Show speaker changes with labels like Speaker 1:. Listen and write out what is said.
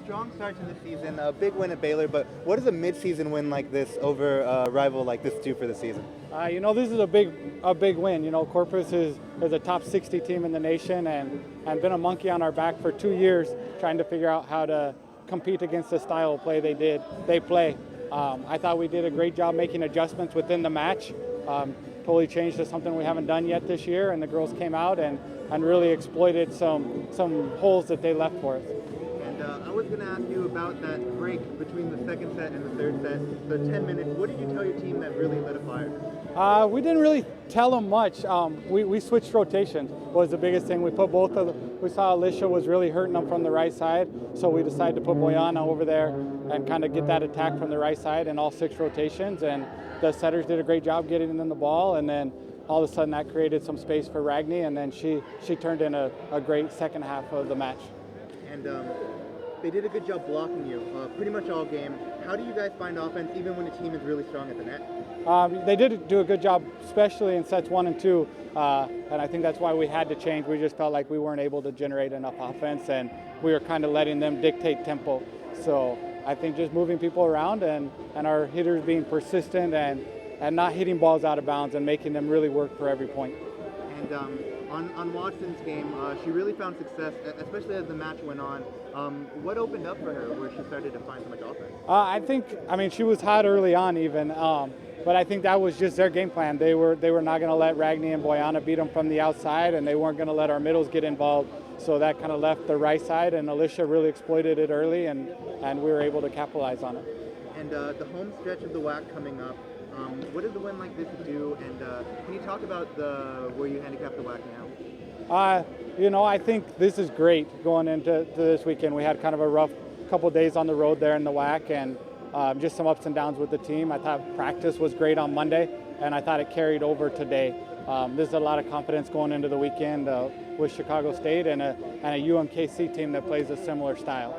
Speaker 1: strong start to the season, a big win at Baylor, but what does a mid-season win like this over a rival like this do for the season?
Speaker 2: This is a big win. You know, Corpus is a top 60 team in the nation and been a monkey on our back for 2 years trying to figure out how to compete against the style of play they play. I thought we did a great job making adjustments within the match. Totally changed to something we haven't done yet this year, and the girls came out and really exploited some holes that they left for us.
Speaker 1: And I was going to ask you about that break between the second set and the third set, the 10 minutes. What did you tell your team that really lit a fire?
Speaker 2: We didn't really tell them much. We switched rotations was the biggest thing. We put we saw Alicia was really hurting them from the right side, so we decided to put Boyana over there and kind of get that attack from the right side in all 6 rotations. And the setters did a great job getting in the ball, and then all of a sudden that created some space for Ragni, and then she turned in a great second half of the match.
Speaker 1: And they did a good job blocking you pretty much all game. How do you guys find offense even when the team is really strong at the net?
Speaker 2: They did do a good job, especially in sets 1 and 2, and I think that's why we had to change. We just felt like we weren't able to generate enough offense, and we were kind of letting them dictate tempo. So I think just moving people around and our hitters being persistent and not hitting balls out of bounds and making them really work for every point.
Speaker 1: And on Watson's game, she really found success, especially as the match went on. What opened up for her where she started to find so much offense?
Speaker 2: She was hot early on even, but I think that was just their game plan. They were not going to let Ragni and Boyana beat them from the outside, and they weren't going to let our middles get involved. So that kind of left the right side, and Alicia really exploited it early, and we were able to capitalize on it.
Speaker 1: And the home stretch of the WAC coming up, what does a win like this do? And can you talk about where you handicap the WAC now?
Speaker 2: I think this is great going into this weekend. We had kind of a rough couple days on the road there in the WAC, and just some ups and downs with the team. I thought practice was great on Monday, and I thought it carried over today. There's a lot of confidence going into the weekend with Chicago State and a UMKC team that plays a similar style.